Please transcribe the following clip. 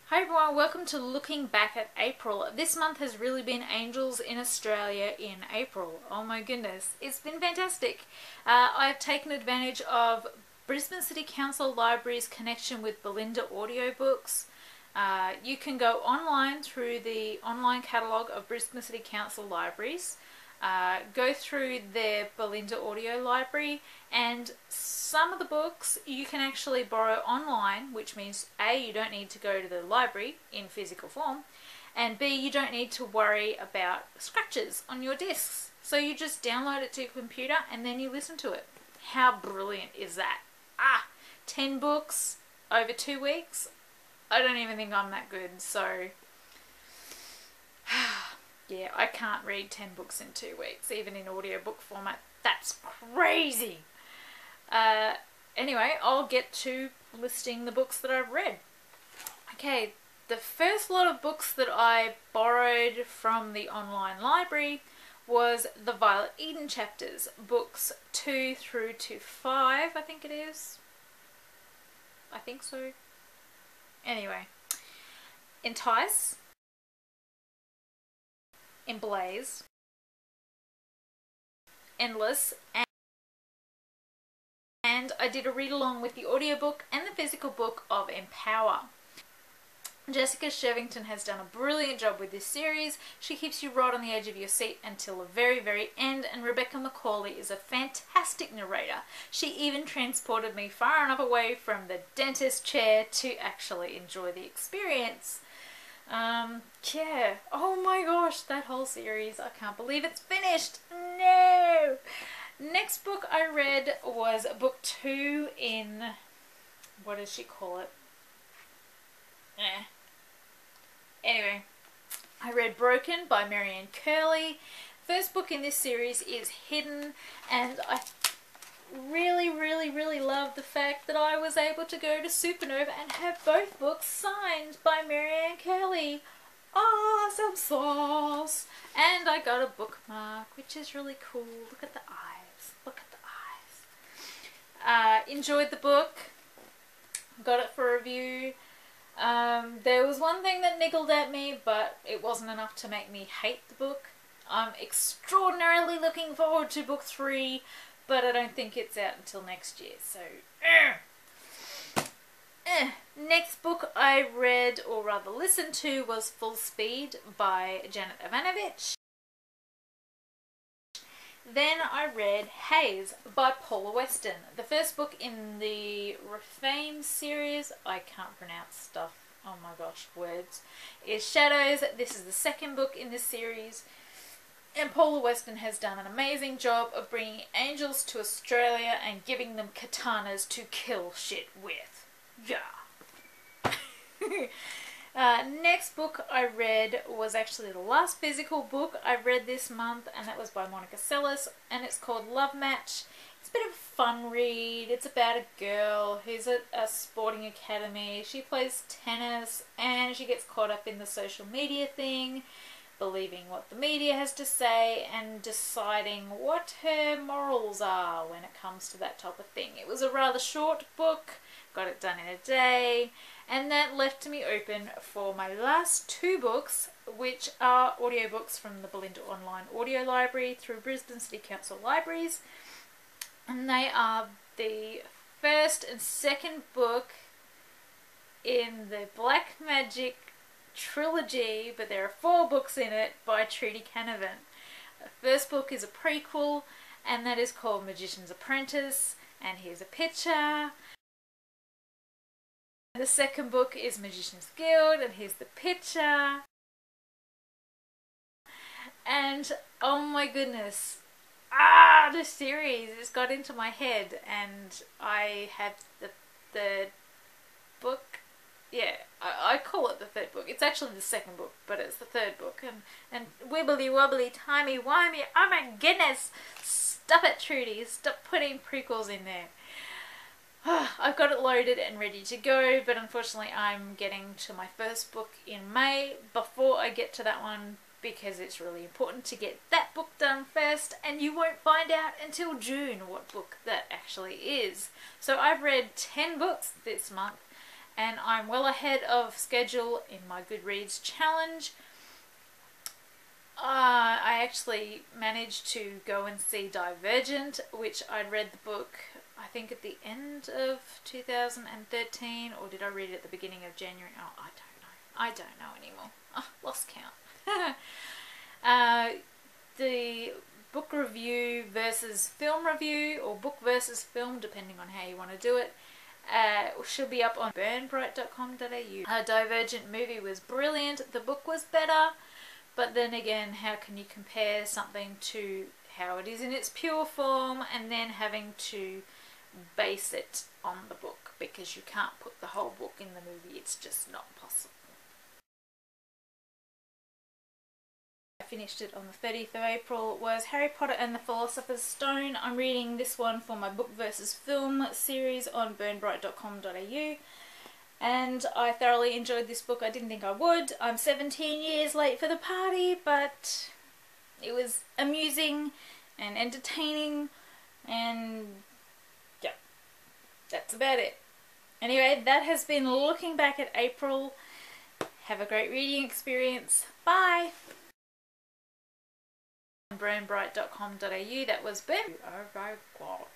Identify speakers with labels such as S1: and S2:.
S1: Hi everyone, welcome to Looking Back at April. This month has really been Angels in Australia in April. Oh my goodness, it's been fantastic. I've taken advantage of Brisbane City Council Library's connection with Bolinda Audiobooks. You can go online through the online catalogue of Brisbane City Council Libraries. Go through their Bolinda Audio Library, and some of the books you can actually borrow online, which means A, you don't need to go to the library in physical form, and B, you don't need to worry about scratches on your discs. So you just download it to your computer and then you listen to it. How brilliant is that? 10 books over 2 weeks? I don't even think I'm that good, so yeah, I can't read 10 books in 2 weeks, even in audiobook format. That's crazy. Anyway, I'll get to listing the books that I've read. Okay, the first lot of books that I borrowed from the online library was the Violet Eden chapters, books 2 through to 5, I think it is. I think so. Anyway, Entice, Emblaze, Endless, and I did a read along with the audiobook and the physical book of Empower. Jessica Shevington has done a brilliant job with this series. She keeps you right on the edge of your seat until the very, very end, and Rebecca Macaulay is a fantastic narrator. She even transported me far enough away from the dentist chair to actually enjoy the experience. Yeah, oh my gosh, that whole series, I can't believe it's finished. No! Next book I read was book 2 in, what does she call it? Anyway, I read Broken by Marianne Curley. First book in this series is Hidden, and I really, really, really love the fact that I was able to go to Supernova and have both books signed by Marianne Curley. Awesome sauce! And I got a bookmark, which is really cool. Look at the eyes. Look at the eyes. Enjoyed the book. Got it for review. There was one thing that niggled at me, but it wasn't enough to make me hate the book. I'm extraordinarily looking forward to book 3, but I don't think it's out until next year, so Next book I read, or rather listened to, was Full Speed by Janet Evanovich. Then I read Haze by Paula Weston, the first book in the Refame series. I can't pronounce stuff, oh my gosh, words. Is Shadows. This is the second book in this series, and Paula Weston has done an amazing job of bringing angels to Australia and giving them katanas to kill shit with. Yeah. Next book I read was actually the last physical book I read this month, and that was by Monica Seles, and it's called Love Match. It's a bit of a fun read. It's about a girl who's at a sporting academy. She plays tennis and she gets caught up in the social media thing, believing what the media has to say and deciding what her morals are when it comes to that type of thing. It was a rather short book, got it done in a day, and that left me open for my last 2 books, which are audiobooks from the Bolinda Online Audio Library through Brisbane City Council Libraries, and they are the first and second book in the Black Magic trilogy, but there are 4 books in it by Trudy Canavan. The first book is a prequel, and that is called Magician's Apprentice, and here's a picture. The second book is Magician's Guild, and here's the picture. And oh my goodness, this series has got into my head, and I have the third book. Yeah, I call it the third book. It's actually the second book, but it's the third book. And wibbly wobbly, timey wimey, oh my goodness! Stop it, Trudy. Stop putting prequels in there. I've got it loaded and ready to go, but unfortunately I'm getting to my first book in May before I get to that one, because it's really important to get that book done first, and you won't find out until June what book that actually is. So I've read 10 books this month, and I'm well ahead of schedule in my Goodreads challenge. I actually managed to go and see Divergent, which I'd read the book I think at the end of 2013, or did I read it at the beginning of January? Oh, I don't know anymore. Oh, lost count. The book review versus film review, or book versus film, depending on how you want to do it, should be up on burnbright.com.au. Divergent movie was brilliant. The book was better. But then again, how can you compare something to how it is in its pure form and then having to base it on the book, because you can't put the whole book in the movie. It's just not possible. I finished it on the 30th of April. It was Harry Potter and the Philosopher's Stone. I'm reading this one for my book versus film series on burnbright.com.au. And I thoroughly enjoyed this book. I didn't think I would. I'm 17 years late for the party, but it was amusing and entertaining, and yeah, that's about it. Anyway, that has been looking back at April. Have a great reading experience. Bye! burnbright.com.au. That was Burn. Oh my god.